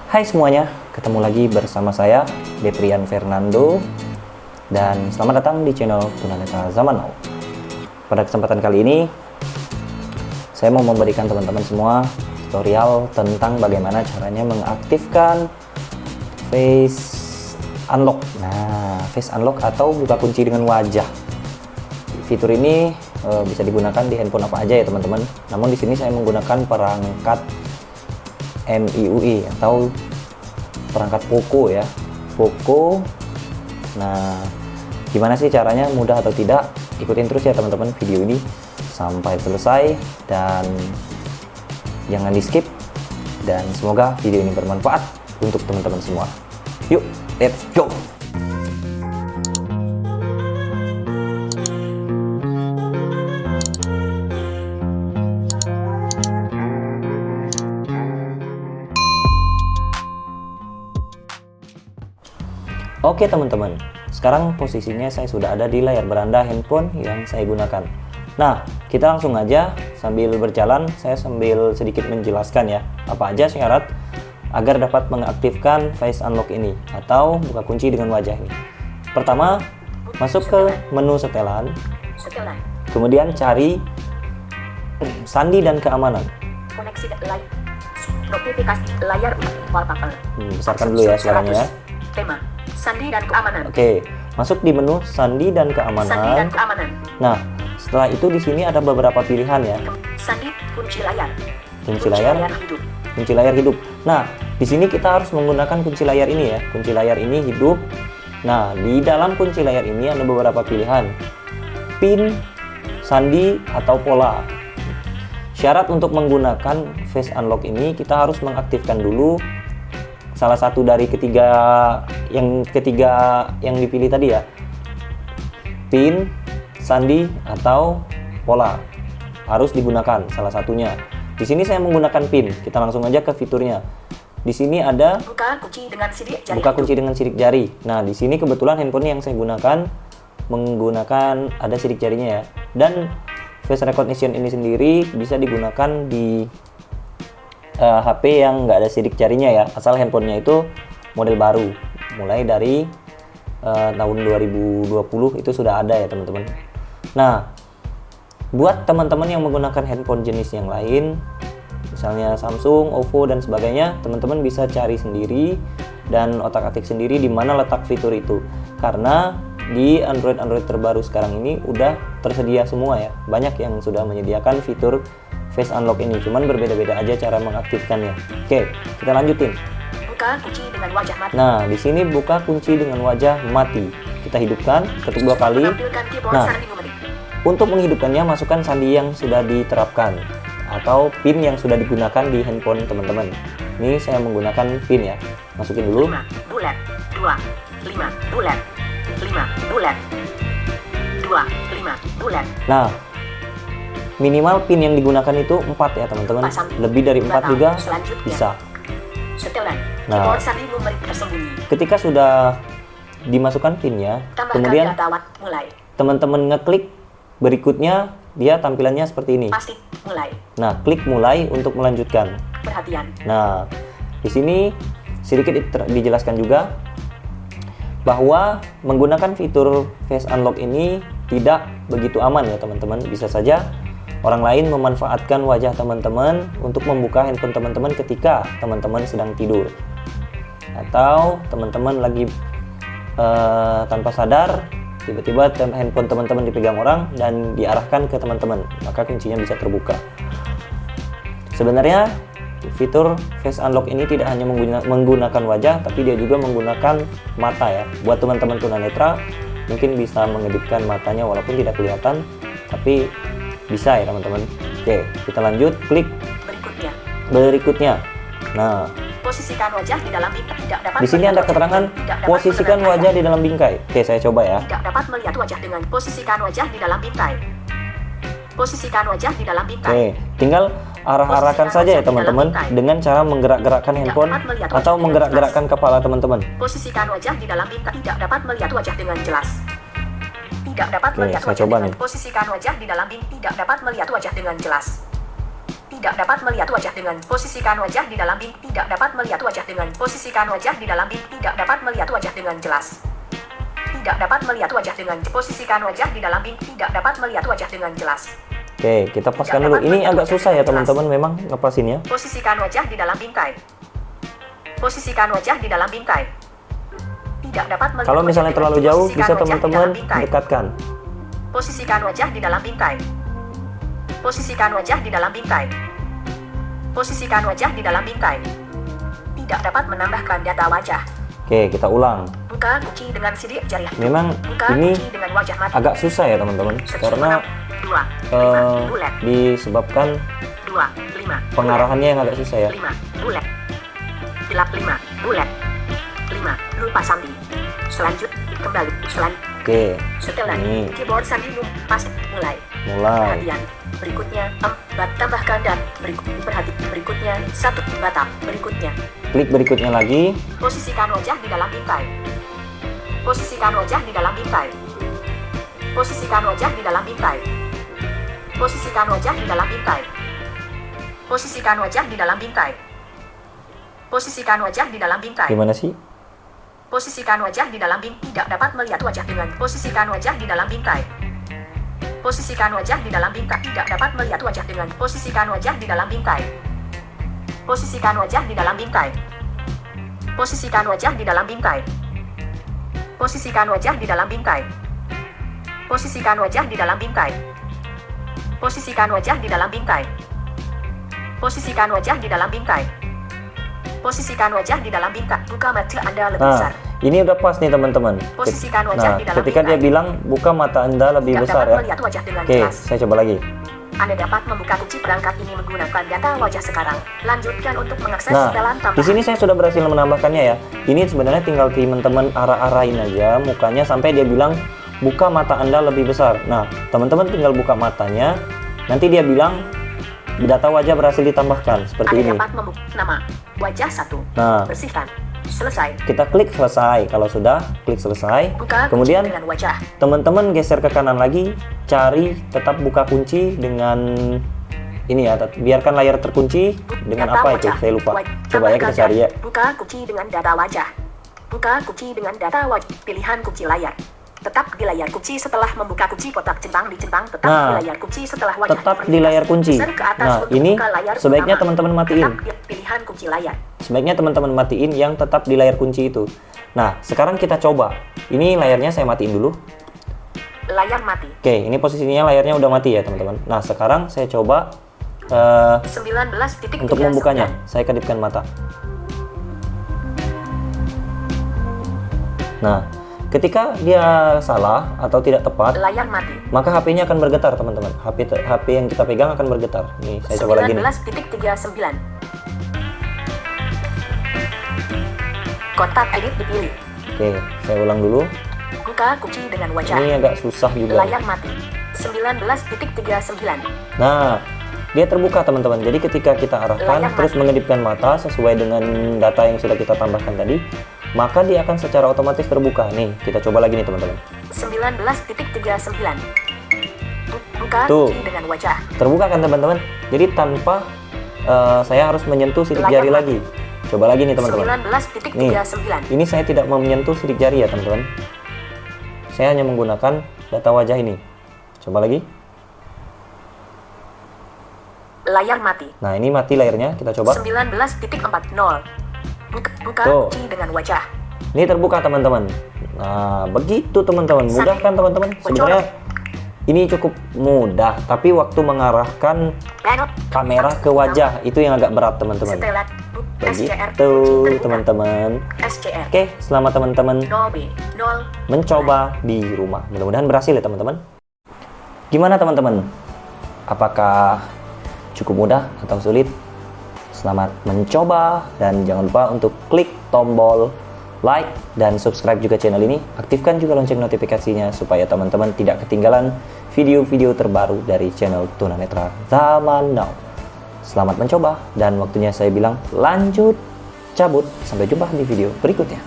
Hai semuanya, ketemu lagi bersama saya Deprian Fernando dan selamat datang di channel Tunanetra Zaman Now. Pada kesempatan kali ini saya mau memberikan teman-teman semua tutorial tentang bagaimana caranya mengaktifkan face unlock. Nah, face unlock atau buka kunci dengan wajah. Fitur ini bisa digunakan di handphone apa aja ya teman-teman. Namun di sini saya menggunakan perangkat MIUI atau perangkat Poco ya, Poco. Nah, gimana sih caranya, mudah atau tidak? Ikutin terus ya teman-teman video ini sampai selesai dan jangan di skip, dan semoga video ini bermanfaat untuk teman-teman semua. Yuk, let's go. Oke teman-teman, sekarang posisinya saya sudah ada di layar beranda handphone yang saya gunakan. Nah, kita langsung aja sambil berjalan, saya sambil sedikit menjelaskan ya, apa aja syarat agar dapat mengaktifkan face unlock ini atau buka kunci dengan wajah ini. Pertama, masuk ke menu setelan, kemudian cari sandi dan keamanan. Koneksi notifikasi layar wallpaper. Besarkan dulu ya suaranya ya. Tema sandi dan keamanan. Oke, masuk di menu sandi dan keamanan. Sandi dan keamanan. Nah, setelah itu di sini ada beberapa pilihan ya. Sandi kunci layar. Kunci layar hidup. Kunci layar hidup. Nah, di sini kita harus menggunakan kunci layar ini ya. Kunci layar ini hidup. Nah, di dalam kunci layar ini ada beberapa pilihan. PIN, sandi, atau pola. Syarat untuk menggunakan face unlock ini kita harus mengaktifkan dulu salah satu dari ketiga yang dipilih tadi ya. PIN, sandi, atau pola. Harus digunakan salah satunya. Di sini saya menggunakan PIN. Kita langsung aja ke fiturnya. Di sini ada buka kunci dengan sidik jari. Buka kunci dengan sidik jari. Nah, di sini kebetulan handphone yang saya gunakan menggunakan ada sidik jarinya ya. Dan face recognition ini sendiri bisa digunakan di HP yang nggak ada sidik jarinya ya, asal handphonenya itu model baru, mulai dari tahun 2020 itu sudah ada ya teman-teman. Nah, buat teman-teman yang menggunakan handphone jenis yang lain, misalnya Samsung, OVO dan sebagainya, teman-teman bisa cari sendiri dan otak-atik sendiri di mana letak fitur itu. Karena di Android terbaru sekarang ini udah tersedia semua ya, banyak yang sudah menyediakan fitur face unlock ini, cuman berbeda-beda aja cara mengaktifkannya. Oke, kita lanjutin. Buka kunci dengan wajah mati. Nah, di sini buka kunci dengan wajah mati. Kita hidupkan, ketuk 2 kali. Nah, untuk menghidupkannya masukkan sandi yang sudah diterapkan atau PIN yang sudah digunakan di handphone teman-teman. Ini saya menggunakan PIN ya. Masukin dulu. 5 bulat 2 5 bulat 5 bulat 2 5 bulat. Nah, minimal PIN yang digunakan itu 4 ya teman-teman. Lebih dari 4 juga bisa. Setelan. Nah, ketika sudah dimasukkan PIN-nya, kemudian teman-teman ngeklik berikutnya, dia tampilannya seperti ini. Pasti mulai. Nah, klik mulai untuk melanjutkan. Perhatian. Nah, di sini sedikit dijelaskan juga bahwa menggunakan fitur face unlock ini tidak begitu aman ya teman-teman. Bisa saja orang lain memanfaatkan wajah teman-teman untuk membuka handphone teman-teman ketika teman-teman sedang tidur, atau teman-teman lagi tanpa sadar tiba-tiba handphone teman-teman dipegang orang dan diarahkan ke teman-teman, maka kuncinya bisa terbuka. Sebenarnya fitur face unlock ini tidak hanya menggunakan wajah, tapi dia juga menggunakan mata ya. Buat teman-teman tunanetra mungkin bisa mengedipkan matanya walaupun tidak kelihatan, tapi bisa ya teman-teman. Oke, kita lanjut, klik berikutnya. Nah, posisikan wajah di dalam bingkai. Tidak dapat. Di sini ada keterangan posisikan wajah di dalam bingkai. Oke, saya coba ya. Tidak dapat melihat wajah dengan posisikan wajah di dalam bingkai. Posisikan wajah di dalam bingkai. Oke, tinggal arah-arahkan saja ya teman-teman dengan cara menggerak-gerakkan handphone atau menggerak-gerakkan kepala teman-teman. Posisikan wajah di dalam bingkai. Tidak dapat melihat wajah dengan jelas. Tidak dapat melihat saya wajah coba dengan nih. posisikan wajah di dalam bingkai. Tidak dapat melihat wajah dengan jelas. Tidak dapat melihat wajah dengan posisikan wajah di dalam bing. Tidak dapat melihat wajah dengan posisikan wajah di dalam bing. Tidak dapat melihat wajah dengan jelas. Tidak dapat melihat wajah dengan posisikan wajah di dalam bing. Tidak dapat melihat wajah dengan jelas. Oke, kita paskan dulu. Ini agak susah ya teman-teman memang ngepasinnya. Posisikan wajah di dalam bingkai. Posisikan wajah di dalam bingkai. Tidak dapat melihat. Kalau misalnya wajah terlalu dengan jauh posisikan bisa wajah di teman-teman dalam bingkai. dekatkan. Posisikan wajah di dalam bingkai. Posisikan wajah di dalam bingkai. Posisikan wajah di dalam bingkai. Tidak dapat menambahkan data wajah. Oke, kita ulang. Buka kunci dengan sidik jari. Memang Buka ini kunci dengan wajah mati. agak susah ya teman-teman, karena 2, 5, bulat. disebabkan 2, 5, pengarahannya yang agak susah ya. 5, bulat. Gelap 5, bulat. 5, lupa sandi. Kembali, Oke, setelah ini keyboard sandi pas mulai. Perhatian. Berikutnya, tambahkan dan berikutnya 1 batak. Berikutnya, klik berikutnya lagi. posisikan wajah di dalam bingkai. Posisikan wajah di dalam bingkai. Posisikan wajah di dalam bingkai. Posisikan wajah di dalam bingkai. Posisikan wajah di dalam bingkai. Posisikan wajah di dalam bingkai. Gimana sih? Posisikan wajah di dalam bingkai. Tidak dapat melihat wajah dengan posisikan wajah di dalam bingkai. Posisikan wajah di dalam bingkai. Tidak dapat melihat wajah dengan posisikan wajah di dalam bingkai. Posisikan wajah di dalam bingkai. Posisikan wajah di dalam bingkai. Posisikan wajah di dalam bingkai. Posisikan wajah di dalam bingkai. Posisikan wajah di dalam bingkai. Posisikan wajah di dalam bingkai. Posisikan wajah di dalam bingkai. Buka mata Anda lebih besar. Ini udah pas nih teman-teman. Posisikan wajah di dalam ketika dia bingkai. bilang buka mata Anda lebih Tidak besar dapat ya. melihat wajah dengan Oke, jelas. saya coba lagi. Anda dapat membuka kunci perangkat ini menggunakan data wajah sekarang. Lanjutkan untuk mengakses Nah, jalan di tambahan. sini saya sudah berhasil menambahkannya ya. Ini sebenarnya tinggal teman-teman arah-arahin aja mukanya sampai dia bilang buka mata Anda lebih besar. Nah, teman-teman tinggal buka matanya. Nanti dia bilang data wajah berhasil ditambahkan seperti Anda ini. dapat membuka nama wajah 1. Nah, Bersihkan. Selesai. kita klik selesai. Kalau sudah, klik selesai. Buka Kemudian kunci dengan wajah. teman-teman geser ke kanan lagi, cari tetap buka kunci dengan ini ya, biarkan layar terkunci dengan Data apa itu? wajah. Saya lupa. Coba ya kita Tambahkan cari ya. Buka kunci dengan data wajah. Buka kunci dengan data wajah. Pilihan kunci layar. Tetap di layar kunci setelah membuka kunci kotak centang di centang. Tetap Nah, di layar kunci setelah wajah. tetap di layar kunci. Geser ke atas Nah, untuk ini buka layar sebaiknya utama. teman-teman matiin. Tetap di pilihan kunci layar. Sebaiknya teman-teman matiin yang tetap di layar kunci itu. Nah, sekarang kita coba. Ini layarnya saya matiin dulu. Layar mati. Oke, ini posisinya layarnya udah mati ya teman-teman. Nah, sekarang saya coba 19.39. untuk membukanya. Saya kedipkan mata. Nah, ketika dia salah atau tidak tepat, Layar mati. maka HP-nya akan bergetar teman-teman. HP yang kita pegang akan bergetar. Nih, saya coba lagi nih. 19.39. Kontak edit dipilih. Oke, saya ulang dulu. Buka kunci dengan wajah. Ini agak susah juga. Layar mati. 19.39. Nah, dia terbuka teman-teman. Jadi ketika kita arahkan Layar terus mati. mengedipkan mata sesuai dengan data yang sudah kita tambahkan tadi, maka dia akan secara otomatis terbuka. Nih, kita coba lagi nih teman-teman. 19.39. Buka Tuh. kunci dengan wajah. Terbuka kan teman-teman? Jadi tanpa saya harus menyentuh sidik Layar jari mati. lagi. Coba lagi nih teman-teman. 19.39. Ini saya tidak mau menyentuh sidik jari ya teman-teman. Saya hanya menggunakan data wajah ini. Coba lagi. Layar mati. Nah, ini mati layarnya. Kita coba. 19.40. Buka Tuh. kunci dengan wajah. Ini terbuka teman-teman. Nah, begitu teman-teman. Mudah kan teman-teman? Sebenarnya ini cukup mudah, tapi waktu mengarahkan Panel. kamera ke wajah itu yang agak berat teman-teman. Setelah SCR. Begitu kunci terbuka. teman-teman. SCR. Oke, selamat teman-teman 0B. 0. mencoba di rumah. Mudah-mudahan berhasil ya teman-teman. Gimana teman-teman? Apakah cukup mudah atau sulit? Selamat mencoba dan jangan lupa untuk klik tombol like dan subscribe juga channel ini. Aktifkan juga lonceng notifikasinya supaya teman-teman tidak ketinggalan video-video terbaru dari channel Tunanetra Zaman Now. Selamat mencoba dan waktunya saya bilang lanjut cabut. Sampai jumpa di video berikutnya.